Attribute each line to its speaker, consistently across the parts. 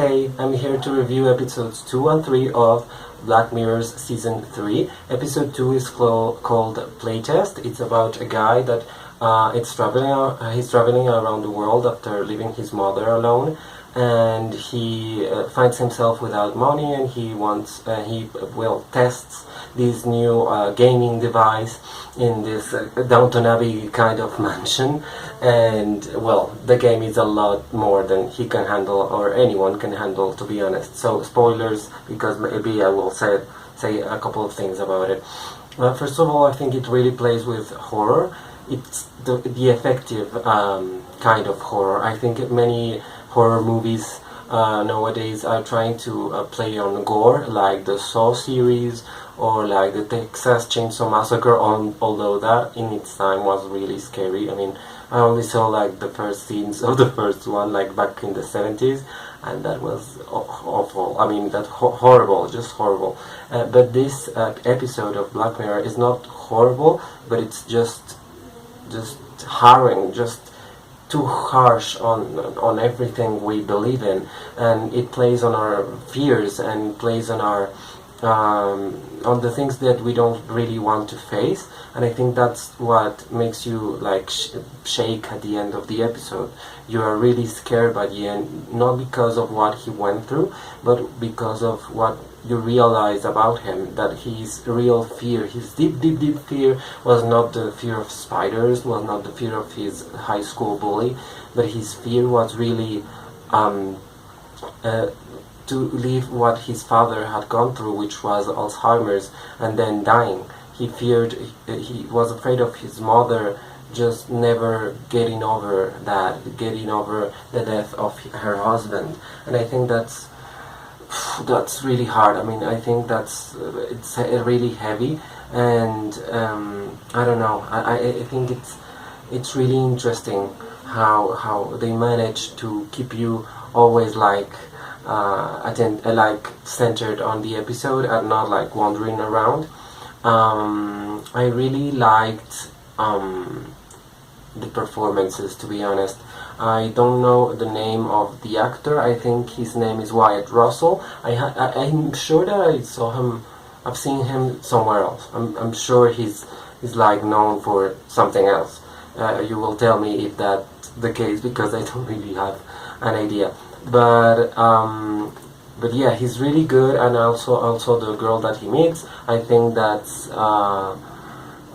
Speaker 1: Hey, I'm here to review episodes 2 and 3 of Black Mirror's Season 3. Episode 2 is called Playtest. It's about a guy that he's traveling around the world after leaving his mother alone, and he finds himself without money, and he tests this new gaming device in this Downton Abbey kind of mansion. And the game is a lot more than he can handle or anyone can handle, to be honest. So spoilers, because maybe I will say a couple of things about it. First of all, I think it really plays with horror. It's the effective kind of horror. I think many horror movies nowadays are trying to play on gore, like the Saw series or like the Texas Chainsaw Massacre, although that in its time was really scary. I mean, I only saw like the first scenes of the first one, like back in the 70s, and that was awful. I mean, that horrible, just horrible. But this episode of Black Mirror is not horrible, but it's just harrowing, just too harsh on everything we believe in, and it plays on our fears and plays on our on the things that we don't really want to face. And I think that's what makes you like shake at the end of the episode. You are really scared by the end, not because of what he went through, but because of what you realize about him, that his real fear, his deep fear, was not the fear of spiders, was not the fear of his high school bully, but his fear was really to leave what his father had gone through, which was Alzheimer's, and then dying. He was afraid of his mother just never getting over the death of her husband. And I think that's really hard. I mean, I think it's really heavy, and I don't know. I think it's really interesting how they manage to keep you always like centered on the episode and not like wandering around. I really liked the performances, to be honest. I don't know the name of the actor. I think his name is Wyatt Russell. I'm sure that I've seen him somewhere else. I'm sure he's like known for something else. You will tell me if that's the case, because I don't really have an idea. But yeah, he's really good, and also the girl that he meets. I think that's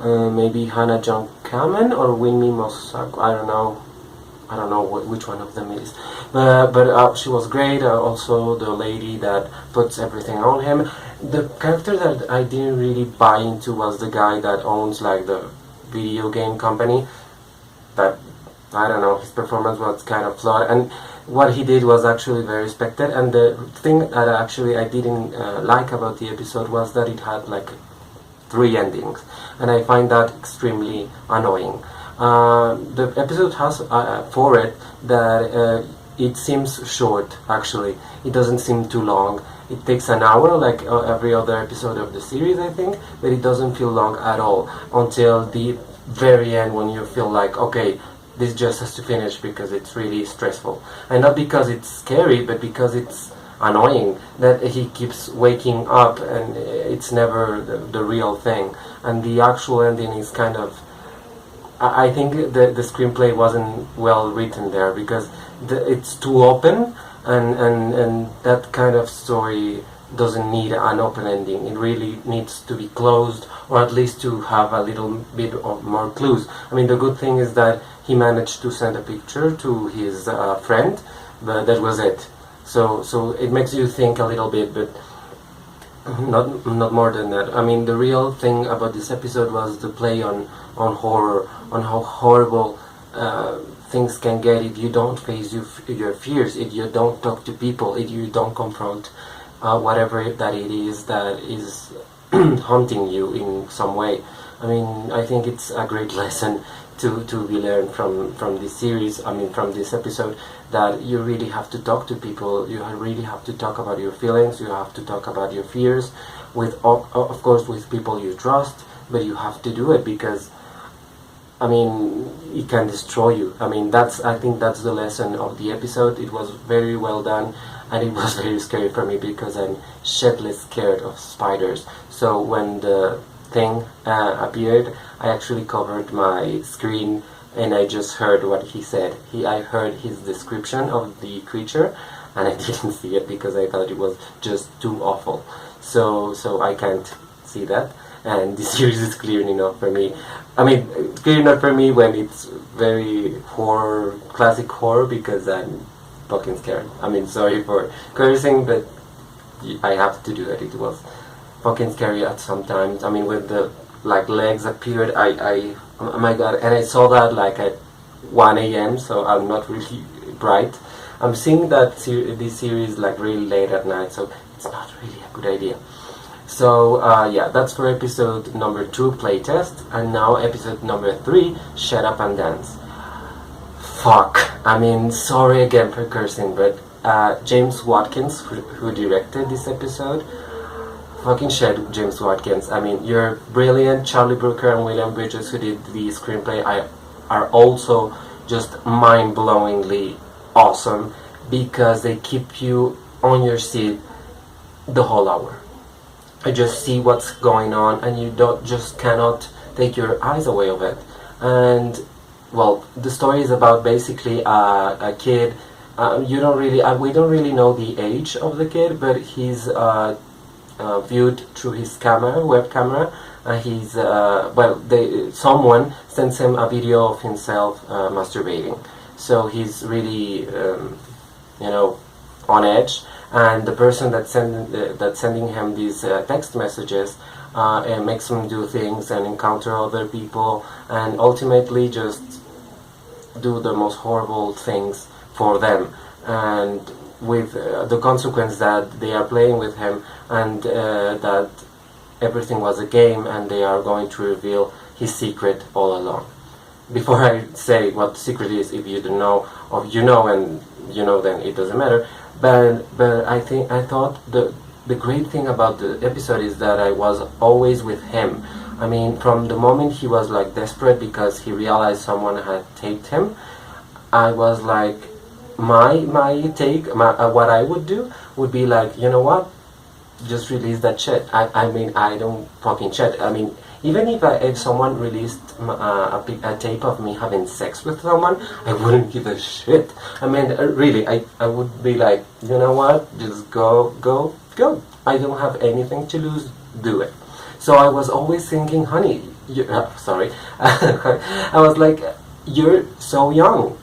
Speaker 1: maybe Hannah John Kamen or Winnie Mosako. I don't know which one of them it is. But she was great. Also the lady that puts everything on him. The character that I didn't really buy into was the guy that owns like the video game company. But I don't know, his performance was kind of flawed, and what he did was actually very respected. And the thing that actually I didn't like about the episode was that it had like 3 endings, and I find that extremely annoying. The episode has for it that it seems short. Actually, it doesn't seem too long. It takes an hour, like every other episode of the series, I think, but it doesn't feel long at all until the very end, when you feel like, okay, this just has to finish, because it's really stressful. And not because it's scary, but because it's annoying that he keeps waking up and it's never the real thing. And the actual ending is kind of... I think the screenplay wasn't well written there, because it's too open, and that kind of story doesn't need an open ending. It really needs to be closed, or at least to have a little bit of more clues. I mean, the good thing is that he managed to send a picture to his friend, but that was it. So it makes you think a little bit, but not more than that. I mean, the real thing about this episode was the play on horror, on how horrible things can get if you don't face your fears, if you don't talk to people, if you don't confront whatever that it is that is haunting you in some way. I mean, I think it's a great lesson to be learned from this series. I mean, from this episode, that you really have to talk to people. You really have to talk about your feelings. You have to talk about your fears of course, with people you trust. But you have to do it, because I mean, it can destroy you. I mean, I think that's the lesson of the episode. It was very well done. and it was very scary for me because I'm shitless scared of spiders. So when the thing appeared, I actually covered my screen and I just heard what he said. I heard his description of the creature, and I didn't see it because I thought it was just too awful. So I can't see that, and this series is clear enough for me. I mean, clear enough for me when it's very horror, classic horror, because I'm fucking scared. I mean, sorry for cursing, but I have to do it. It was fucking scary at some times. I mean, when the like legs appeared, oh my god, and I saw that like at 1 a.m. So I'm not really bright. I'm seeing that this series like really late at night, so it's not really a good idea. So yeah, that's for episode number 2, playtest, and now episode number 3, shut up and dance. Fuck. I mean, sorry again for cursing, but James Watkins, who directed this episode, fucking shit, James Watkins. I mean, you're brilliant. Charlie Brooker and William Bridges, who did the screenplay, are also just mind-blowingly awesome, because they keep you on your seat the whole hour. I just see what's going on, and you just cannot take your eyes away of it. And well, the story is about basically a kid. We don't really know the age of the kid, but he's viewed through his web camera. Someone sends him a video of himself masturbating. So he's really, on edge. And the person that's sending him these text messages makes him do things and encounter other people, and ultimately just do the most horrible things for them. And with the consequence that they are playing with him, and that everything was a game, and they are going to reveal his secret all along. Before I say what the secret is, if you don't know, or you know and you know, then it doesn't matter. But I thought the great thing about the episode is that I was always with him. I mean, from the moment he was like desperate because he realized someone had taped him, I was like, my take, what I would do would be like, you know what, just release that shit. I mean, I don't fucking shit. I mean, even if someone released a tape of me having sex with someone, I wouldn't give a shit. I mean, really, I would be like, you know what, just go. I don't have anything to lose, do it. So I was always thinking, honey, sorry, I was like, you're so young.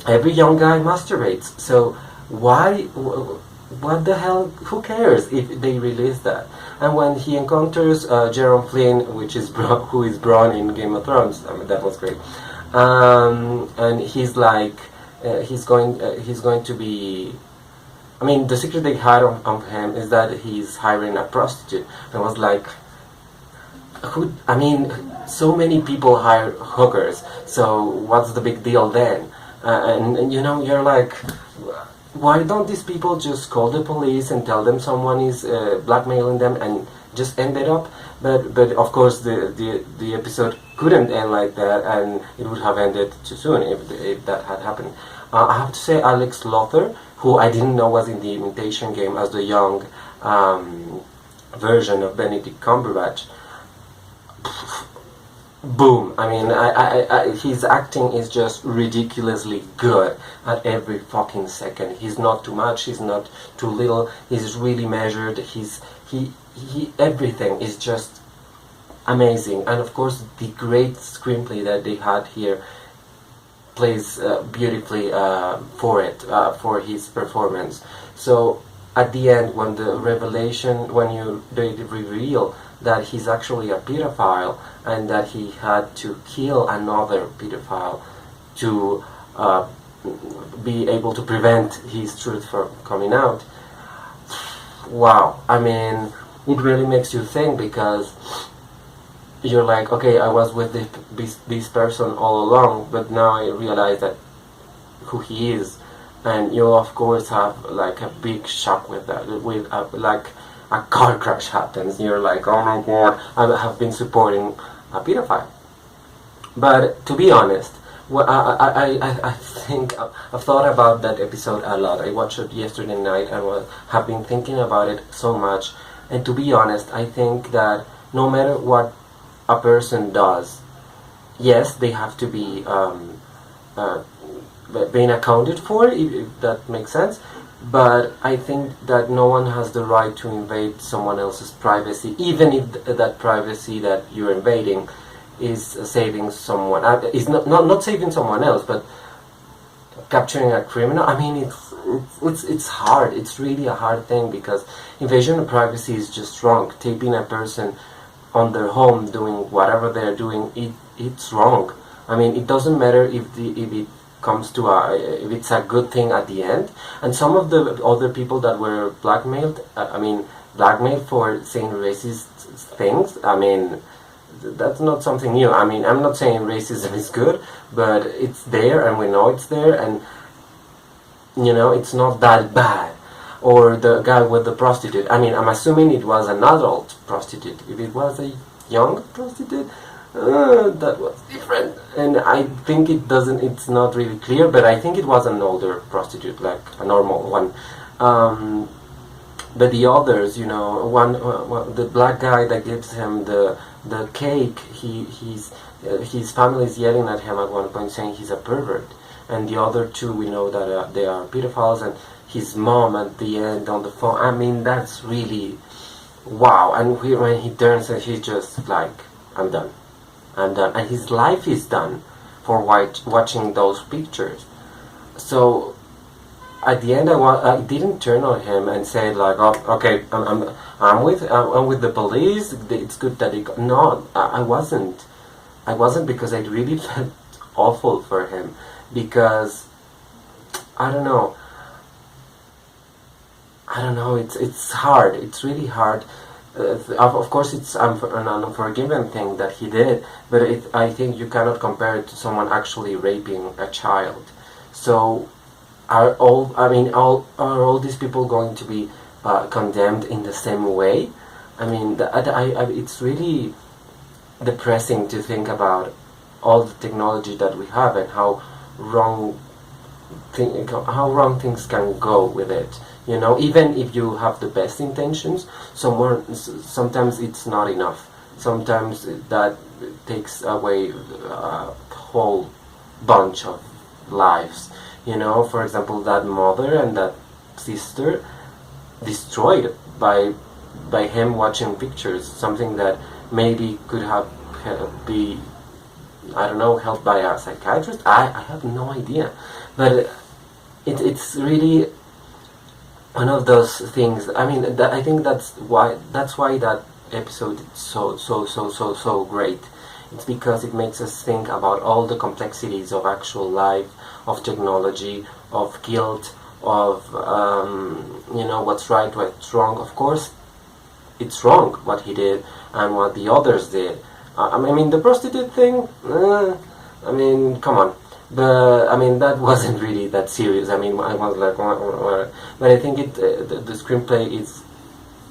Speaker 1: Every young guy masturbates, so why, what the hell, who cares if they release that? And when he encounters Jerome Flynn, who is Bronn in Game of Thrones, I mean, that was great. And he's like, he's going to be. I mean, the secret they had on him is that he's hiring a prostitute. I was like, I mean, so many people hire hookers, so what's the big deal then? And you know, you're like, why don't these people just call the police and tell them someone is blackmailing them and just end it up? But of course the episode couldn't end like that, and it would have ended too soon if that had happened. I have to say, Alex Lothar, who I didn't know was in the Imitation Game as the young version of Benedict Cumberbatch. Boom! I mean, his acting is just ridiculously good at every fucking second. He's not too much. He's not too little. He's really measured. He everything is just amazing. And of course, the great screenplay that they had here plays beautifully for his performance. So at the end, when they reveal that he's actually a pedophile and that he had to kill another pedophile to be able to prevent his truth from coming out. Wow, I mean, it really makes you think, because you're like, okay, I was with this person all along, but now I realize that who he is, and you of course have like a big shock with that, like a car crash happens, and you're like, oh my god, I have been supporting a pedophile. But to be honest, Well, I think I've thought about that episode a lot. I watched it yesterday night and have been thinking about it so much. And to be honest, I think that no matter what a person does, yes, they have to be uh, being accounted for, if that makes sense. But I think that no one has the right to invade someone else's privacy, even if that privacy that you're invading is saving someone. Is not saving someone else, but capturing a criminal. I mean, it's hard. It's really a hard thing, because invasion of privacy is just wrong. Taping a person on their home doing whatever they're doing, it's wrong. I mean, it doesn't matter if it comes to if it's a good thing at the end. And some of the other people that were blackmailed, blackmailed for saying racist things. I mean, that's not something new. I mean, I'm not saying racism is good, but it's there, and we know it's there, and it's not that bad. Or the guy with the prostitute. I mean, I'm assuming it was an adult prostitute. If it was a young prostitute, that was different. And I think it's not really clear, but I think it was an older prostitute, like a normal one. But the others, the black guy that gives him the cake, his family is yelling at him at one point, saying he's a pervert. And the other two, we know that they are pedophiles, and his mom at the end on the phone. I mean, that's really wow. And when he turns, and he's just like, I'm done, and his life is done for watching those pictures. So at the end, I didn't turn on him and say like, oh, okay, I'm with the police. It's good that he no, I wasn't, because I really felt awful for him, because I don't know, it's hard. It's really hard. Of course, it's an unforgiven thing that he did, but I think you cannot compare it to someone actually raping a child. So, are all these people going to be condemned in the same way? I mean, it's really depressing to think about all the technology that we have and how wrong things can go with it. Even if you have the best intentions, sometimes it's not enough. Sometimes that takes away a whole bunch of lives. For example, that mother and that sister destroyed by him watching pictures, something that maybe could have be, I don't know, helped by a psychiatrist. I have no idea, but it's really one of those things. I mean, I think that's why that episode is so great. It's because it makes us think about all the complexities of actual life, of technology, of guilt, of what's right, what's wrong. Of course, it's wrong what he did and what the others did. I mean, the prostitute thing. I mean, come on. But I mean, that wasn't really that serious. I mean, I was like, but I think the screenplay is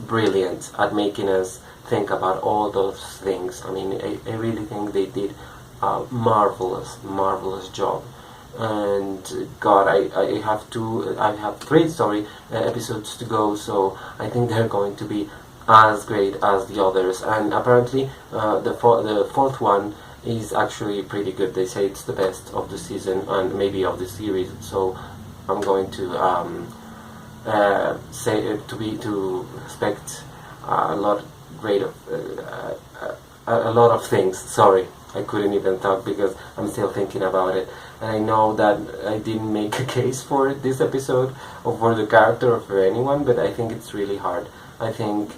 Speaker 1: brilliant at making us think about all those things. I mean, I really think they did a marvelous job. And God, I have 3 episodes to go, so I think they're going to be as great as the others. And apparently, the fourth one is actually pretty good. They say it's the best of the season and maybe of the series. So I'm going to to expect a lot of things. Sorry, I couldn't even talk because I'm still thinking about it. And I know that I didn't make a case for this episode or for the character or for anyone, but I think it's really hard. I think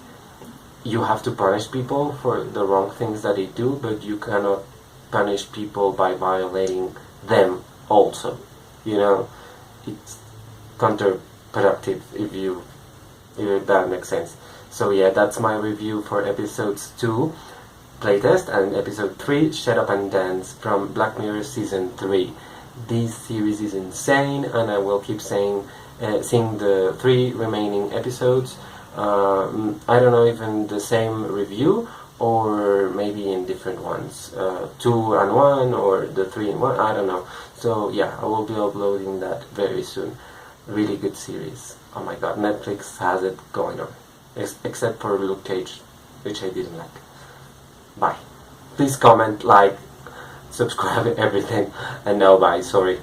Speaker 1: you have to punish people for the wrong things that they do, but you cannot punish people by violating them also. It's counterproductive if that makes sense. So yeah, that's my review for episodes 2, Playtest, and episode 3, Shut Up and Dance, from Black Mirror Season 3. This series is insane, and I will keep seeing the 3 remaining episodes. I don't know if in the same review or maybe in different ones, 2 and 1 or the 3 in 1, I don't know. So yeah, I will be uploading that very soon. Really good series. Oh my god, Netflix has it going on. Except for Luke Cage, which I didn't like. Bye. Please comment, like, subscribe, everything, and now bye, sorry.